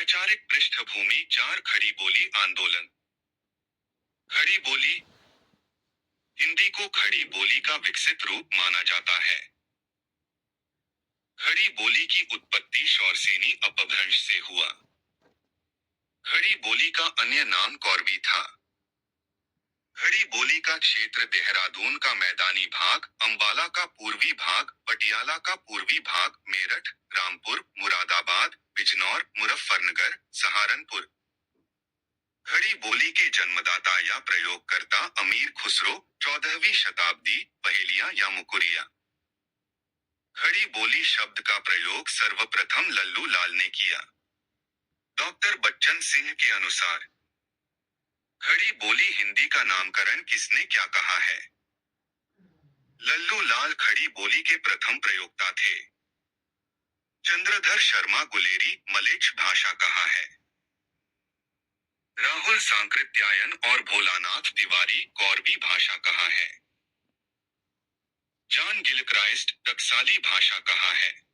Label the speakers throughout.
Speaker 1: औपचारिक पृष्ठभूमि 4 खड़ी बोली आंदोलन। खड़ी बोली हिंदी को खड़ी बोली का विकसित रूप माना जाता है। खड़ी बोली की उत्पत्ति शौरसेनी अपभ्रंश से हुआ। खड़ी बोली का अन्य नाम कौरवी था। खड़ी बोली का क्षेत्र देहरादून का मैदानी भाग, अंबाला का पूर्वी भाग, पटियाला का पूर्वी भाग, मेरठ, रामपुर, मुरादाबाद, बिजनौर, मुजफ्फरनगर, सहारनपुर। खड़ी बोली के जन्मदाता या प्रयोगकर्ता अमीर खुसरो, 14वीं शताब्दी, पहेलिया या मुकुरिया। खड़ी बोली शब्द का प्रयोग सर्वप्रथम लल्लू लाल ने किया। डॉक्टर बच्चन सिंह के अनुसार खड़ी बोली हिंदी का नामकरण किसने क्या कहा है? लल्लू लाल खड़ी बोली के प्रथम प्रयोक्ता थे। चंद्रधर शर्मा गुलेरी मलेच्छ भाषा कहा है। राहुल सांकृत्यायन और भोलानाथ तिवारी कौरवी भाषा कहा है। जॉन गिलक्राइस्ट टकसाली भाषा कहा है।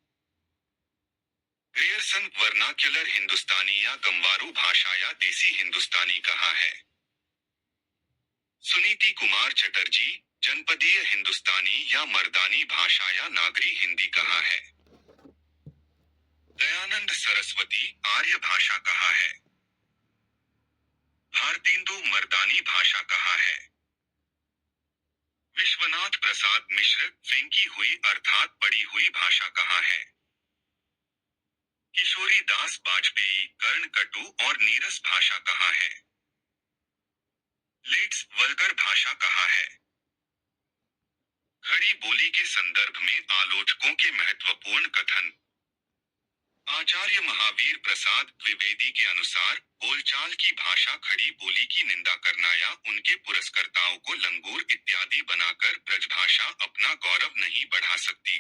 Speaker 1: ग्रेयरसन वर्नाक्युलर हिंदुस्तानी या गंवारू भाषा या देसी हिंदुस्तानी कहा है। सुनीति कुमार चटर्जी जनपदीय हिंदुस्तानी या मर्दानी भाषा या नागरी हिंदी कहा है। दयानंद सरस्वती आर्य भाषा कहा है। भारतेंदु मर्दानी भाषा कहा है। विश्वनाथ प्रसाद मिश्र फेंकी हुई अर्थात पड़ी हुई भाषा कहा है। किशोरी दास वाजपेयी कर्णकटु और नीरस भाषा कहा है। लेट्स वल्गर भाषा कहा है। खड़ी बोली के संदर्भ में आलोचकों के महत्वपूर्ण कथन। आचार्य महावीर प्रसाद द्विवेदी के अनुसार बोलचाल की भाषा खड़ी बोली की निंदा करना या उनके पुरस्कर्ताओं को लंगूर इत्यादि बनाकर ब्रजभाषा अपना गौरव नहीं बढ़ा सकती।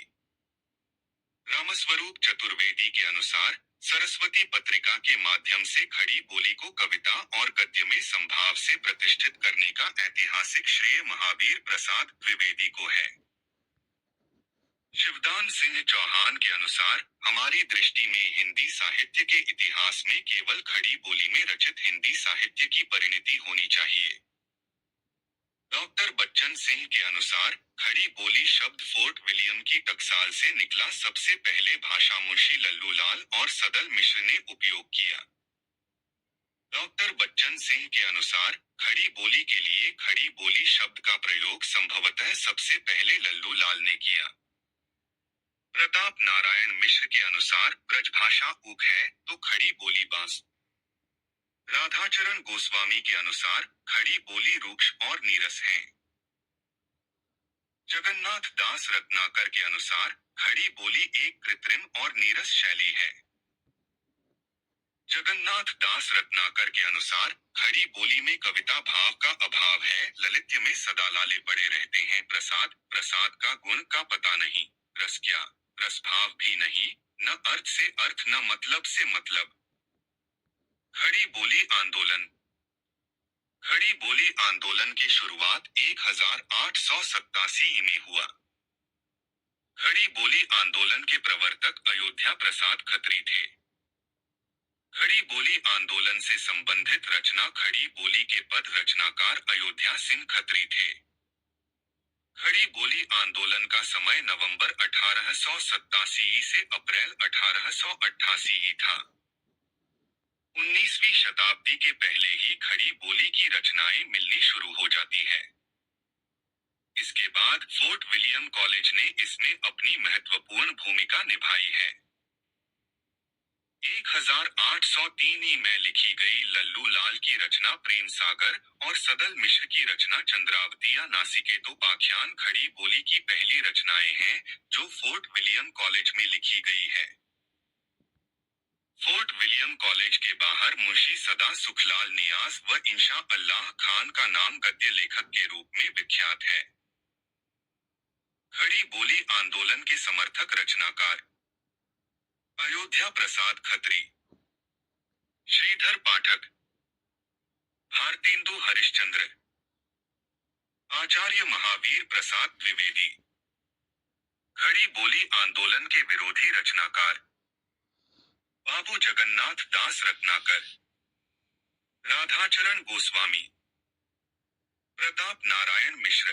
Speaker 1: रामस्वरूप चतुर्वेदी के अनुसार सरस्वती पत्रिका के माध्यम से खड़ी बोली को कविता और गद्य में संभाव से प्रतिष्ठित करने का ऐतिहासिक श्रेय महावीर प्रसाद द्विवेदी को है। शिवदान सिंह चौहान के अनुसार हमारी दृष्टि में हिंदी साहित्य के इतिहास में केवल खड़ी बोली में रचित हिंदी साहित्य की परिणति होनी चाहिए। डॉक्टर बच्चन सिंह के अनुसार खड़ी बोली शब्द फोर्ट विलियम की टकसाल से निकला। सबसे पहले भाषा मुंशी लल्लू लाल और सदल मिश्र ने उपयोग किया। डॉक्टर बच्चन सिंह के अनुसार खड़ी बोली के लिए खड़ी बोली शब्द का प्रयोग संभवतः सबसे पहले लल्लू लाल ने किया। प्रताप नारायण मिश्र के अनुसार ब्रजभाषा ऊक है तो खड़ी बोली बांस। राधाचरण गोस्वामी के अनुसार खड़ी बोली रूक्ष और नीरस है। जगन्नाथ दास रत्नाकर के अनुसार खड़ी बोली एक कृत्रिम और नीरस शैली है। जगन्नाथ दास रत्नाकर के अनुसार खड़ी बोली में कविता भाव का अभाव है। ललित्य में सदा लाले पड़े रहते हैं। प्रसाद प्रसाद का गुण का पता नहीं। रस क्या रसभाव भी नहीं। न अर्थ से अर्थ न मतलब से मतलब। खड़ी बोली आंदोलन। खड़ी बोली आंदोलन की शुरुआत 1887 में हुआ। खड़ी बोली आंदोलन के प्रवर्तक अयोध्या प्रसाद खत्री थे। खड़ी बोली आंदोलन से संबंधित रचना खड़ी बोली के पद रचनाकार अयोध्या सिंह खत्री थे। खड़ी बोली आंदोलन का समय नवंबर 1887 से अप्रैल 1888 था। 19वीं शताब्दी के पहले ही खड़ी बोली की रचनाएं मिलनी शुरू हो जाती है। इसके बाद फोर्ट विलियम कॉलेज ने इसमें अपनी महत्वपूर्ण भूमिका निभाई है। 1803 में लिखी गई लल्लू लाल की रचना प्रेम सागर और सदल मिश्र की रचना चंद्रावती या नासिकेतोपाख्यान खड़ी बोली की पहली रचनाएं हैं जो फोर्ट विलियम कॉलेज में लिखी गई है। फोर्ट विलियम कॉलेज के बाहर मुंशी सदा सुखलाल नियाज व इंशा अल्लाह खान का नाम गद्य लेखक के रूप में विख्यात है। खड़ी बोली आंदोलन के समर्थक रचनाकार अयोध्या प्रसाद खत्री, श्रीधर पाठक, भारतेंदु हरिश्चंद्र, आचार्य महावीर प्रसाद द्विवेदी। खड़ी बोली आंदोलन के विरोधी रचनाकार बाबू जगन्नाथ दास रत्नाकर, राधाचरण गोस्वामी, प्रताप नारायण मिश्र,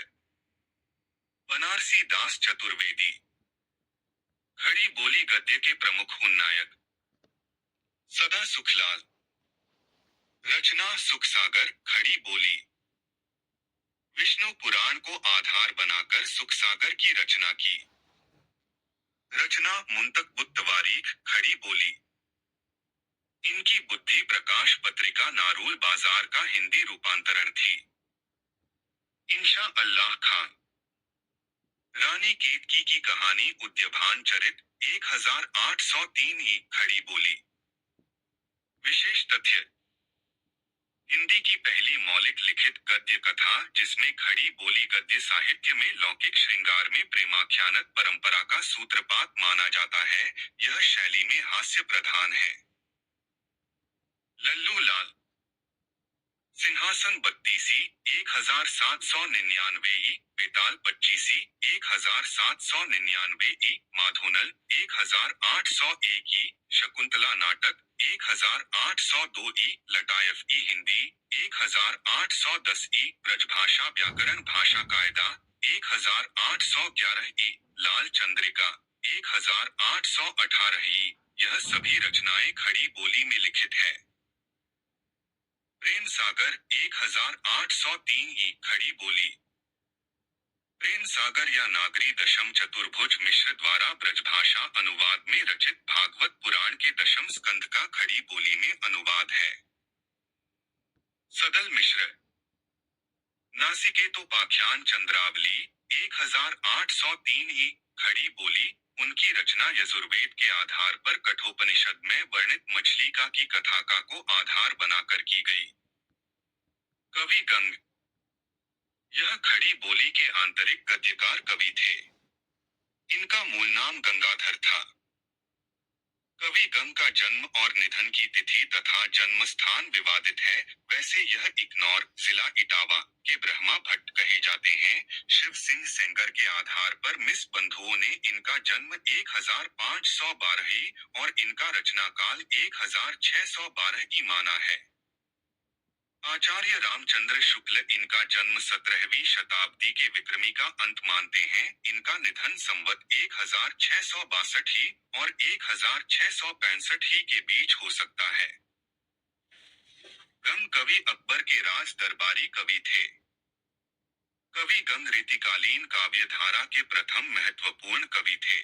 Speaker 1: बनारसी दास चतुर्वेदी। खड़ी बोली गद्य के प्रमुख उन्नायक सदा सुखलाल। रचना सुखसागर। खड़ी बोली विष्णु पुराण को आधार बनाकर सुखसागर की रचना की। रचना मुंतक वारीख। खड़ी बोली इनकी बुद्धि प्रकाश पत्रिका नारोल बाजार का हिंदी रूपांतरण थी। इंशा अल्लाह खान। रानी केतकी की कहानी उद्यभान चरित 1803 ही। खड़ी बोली विशेष तथ्य हिंदी की पहली मौलिक लिखित गद्य कथा जिसमें खड़ी बोली गद्य साहित्य में लौकिक श्रृंगार में प्रेमाख्यानक परंपरा का सूत्रपात माना जाता है। यह शैली में हास्य प्रधान है। लल्लू लाल। सिंहासन 32 1799 ई, बेताल 25 1799 ई, माधोनल 1801 ई, शकुंतला नाटक 1802 ई, लटायफ ई हिंदी 1810 ई, ब्रजभाषा व्याकरण भाषा कायदा 1811 ई, लाल चंद्रिका 1818 ई। यह सभी रचनाएं खड़ी बोली में लिखित है। प्रेम सागर 1803 ई। खड़ी बोली प्रेम सागर या नागरी दशम चतुर्भुज मिश्र द्वारा ब्रजभाषा अनुवाद में रचित भागवत पुराण के दशम स्कंध का खड़ी बोली में अनुवाद है। सदल मिश्र। नासिकेतोपाख्यान चंद्रावली 1803 ई। खड़ी बोली उनकी रचना यजुर्वेद के आधार पर कठोपनिषद में वर्णित मछलिका की कथाका को आधार बनाकर की गई। कवि गंग। यह खड़ी बोली के आंतरिक गद्यकार कवि थे। इनका मूल नाम गंगाधर था। कवि गंग का जन्म और निधन की तिथि तथा जन्म स्थान विवादित है। वैसे यह इकनौर जिला इटावा के ब्रह्मा भट्ट कहे जाते हैं। शिव सिंह सेंगर के आधार पर मिस बंधुओं ने इनका जन्म 1512 और इनका रचना काल 1612 की माना है। आचार्य रामचंद्र शुक्ल इनका जन्म 17वीं शताब्दी के विक्रमी का अंत मानते हैं। इनका निधन संवत 1662 ही और 1665 ही के बीच हो सकता है। गंग कवि अकबर के राज दरबारी कवि थे। कवि गंग रीतिकालीन काव्य धारा के प्रथम महत्वपूर्ण कवि थे।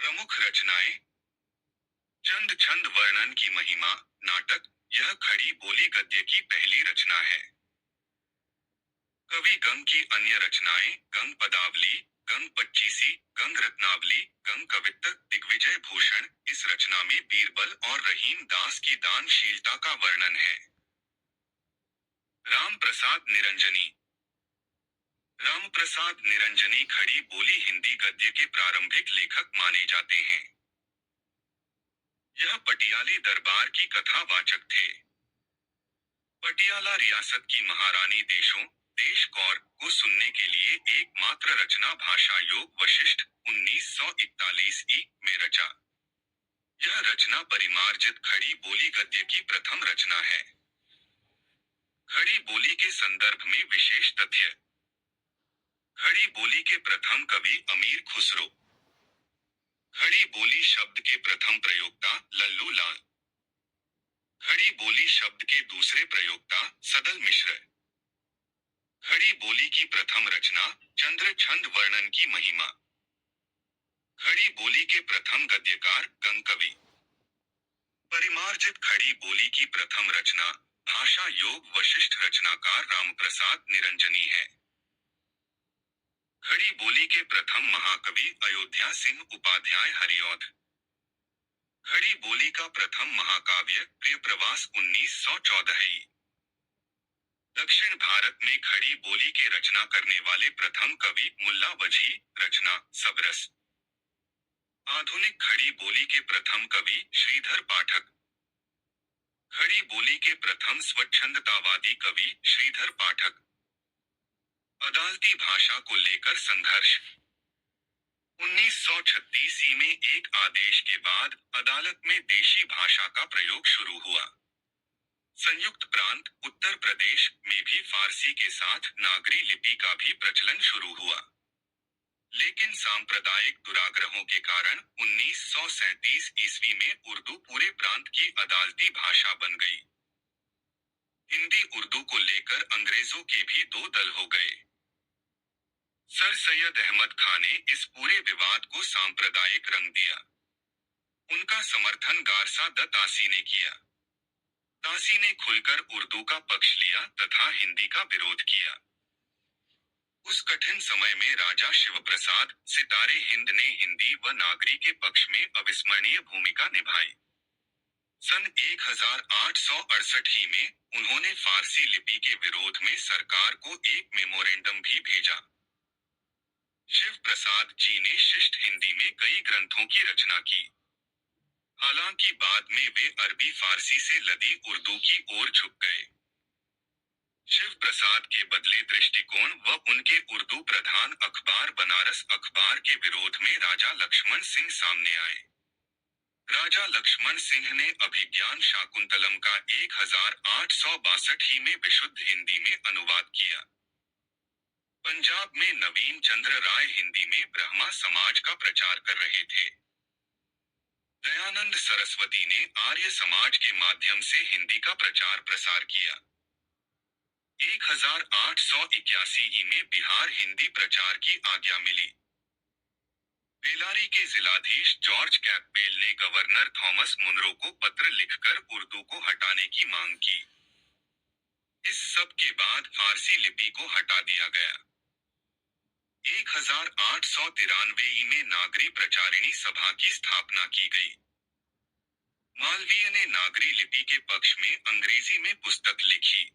Speaker 1: प्रमुख रचनाएं चंद छंद वर्णन की महिमा नाटक। यह खड़ी बोली गद्य की पहली रचना है। कवि गंग की अन्य रचनाएं गंग पदावली, गंग पच्चीसी, गंग रत्नावली, गंग कवित्त, दिग्विजय भूषण। इस रचना में बीरबल और रहीम दास की दानशीलता का वर्णन है। राम प्रसाद निरंजनी। राम प्रसाद निरंजनी खड़ी बोली हिंदी गद्य के प्रारंभिक लेखक माने जाते हैं। यह पटियाली दरबार की कथावाचक थे। पटियाला रियासत की महारानी देश कौर को सुनने के लिए एकमात्र रचना भाषा योग वशिष्ठ 1941 ई में रचा। यह रचना परिमार्जित खड़ी बोली गद्य की प्रथम रचना है। खड़ी बोली के संदर्भ में विशेष तथ्य खड़ी बोली के प्रथम कवि अमीर खुसरो। खड़ी बोली शब्द के प्रथम प्रयोक्ता लल्लू लाल। खड़ी बोली शब्द के दूसरे प्रयोक्ता सदल मिश्र। खड़ी बोली की प्रथम रचना चंद्र छंद वर्णन की महिमा। खड़ी बोली के प्रथम गद्यकार गंग कवि। परिमार्जित खड़ी बोली की प्रथम रचना भाषा योग वशिष्ठ रचनाकार रामप्रसाद निरंजनी है। खड़ी बोली के प्रथम महाकवि अयोध्या सिंह उपाध्याय हरिऔध। खड़ी बोली का प्रथम महाकाव्य प्रिय प्रवास 1914 ई। दक्षिण भारत में खड़ी बोली के रचना करने वाले प्रथम कवि मुल्ला वजी। रचना सबरस। आधुनिक खड़ी बोली के प्रथम कवि श्रीधर पाठक। खड़ी बोली के प्रथम स्वच्छंदतावादी कवि श्रीधर पाठक। अदालती भाषा को लेकर संघर्ष 1936 1936 में एक आदेश के बाद अदालत में देशी भाषा का प्रयोग शुरू हुआ। संयुक्त प्रांत उत्तर प्रदेश में भी फारसी के साथ नागरी लिपि का भी प्रचलन शुरू हुआ। लेकिन सांप्रदायिक दुराग्रहों के कारण 1937 ईस्वी में उर्दू पूरे प्रांत की अदालती भाषा बन गई। हिंदी उर्दू को लेकर अंग्रेजों के भी दो दल हो गए। सर सैयद अहमद खान ने इस पूरे विवाद को सांप्रदायिक रंग दिया। उनका समर्थन गारसा द तासी ने किया। तासी ने खुलकर उर्दू का पक्ष लिया तथा हिंदी का विरोध किया। उस कठिन समय में राजा शिवप्रसाद सितारे हिंद ने हिंदी व नागरी के पक्ष में अविस्मरणीय भूमिका निभाई। सन 1868 ही में उन्होंने फारसी लिपि के विरोध में सरकार को एक मेमोरेंडम भी भेजा। शिव प्रसाद जी ने शिष्ट हिंदी में कई ग्रंथों की रचना की। हालांकि बाद में वे अरबी फारसी से लदी उर्दू की ओर झुक गए। शिव प्रसाद के बदले दृष्टिकोण व उनके उर्दू प्रधान अखबार बनारस अखबार के विरोध में राजा लक्ष्मण सिंह सामने आए। राजा लक्ष्मण सिंह ने अभिज्ञान शाकुंतलम का 1862 ही में विशुद्ध हिंदी में अनुवाद किया। पंजाब में नवीन चंद्र राय हिंदी में ब्रह्मा समाज का प्रचार कर रहे थे। दयानंद सरस्वती ने आर्य समाज के माध्यम से हिंदी का प्रचार प्रसार किया। 1881 में बिहार हिंदी प्रचार की आज्ञा मिली। बेलारी के जिलाधीश जॉर्ज कैंपबेल ने गवर्नर थॉमस मुनरो को पत्र लिखकर उर्दू को हटाने की मांग की। इस सब के बाद फारसी लिपि को हटा दिया गया। 1893 में नागरी प्रचारिणी सभा की स्थापना की गई। मालवीय ने नागरी लिपि के पक्ष में अंग्रेजी में पुस्तक लिखी।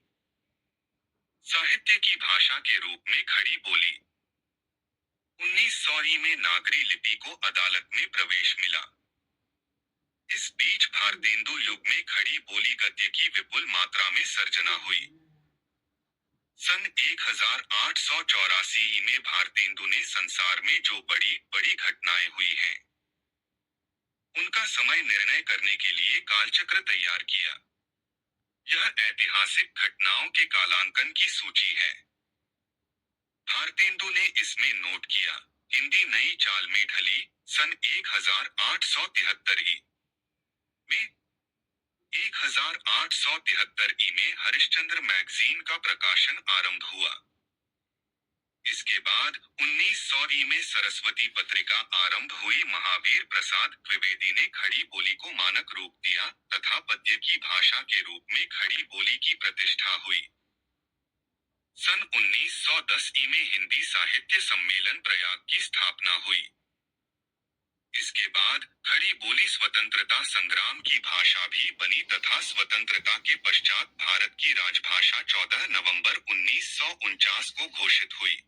Speaker 1: साहित्य की भाषा के रूप में खड़ी बोली। 1900 में नागरी लिपि को अदालत में प्रवेश मिला। इस बीच भारतेंदु युग में खड़ी बोली गद्य की विपुल मात्रा में सर्जना हुई। सन 1884 में भारतेंदु ने संसार में जो बड़ी बड़ी घटनाएं हुई हैं, उनका समय निर्णय करने के लिए कालचक्र तैयार किया। यह ऐतिहासिक घटनाओं के कालांकन की सूची है। भारतेंदु ने इसमें नोट किया, हिंदी नई चाल में ढली। सन 1873 में 1873 में हरिश्चंद्र मैगजीन का प्रकाशन आरंभ हुआ। इसके बाद 1900 में सरस्वती पत्रिका आरंभ हुई। महावीर प्रसाद द्विवेदी ने खड़ी बोली को मानक रूप दिया तथा पद्य की भाषा के रूप में खड़ी बोली की प्रतिष्ठा हुई। सन 1910 में हिंदी साहित्य सम्मेलन प्रयाग की स्थापना हुई। इसके बाद खड़ी बोली स्वतंत्रता संग्राम की भाषा भी बनी तथा स्वतंत्रता के पश्चात भारत की राजभाषा 14 नवंबर 1949 को घोषित हुई।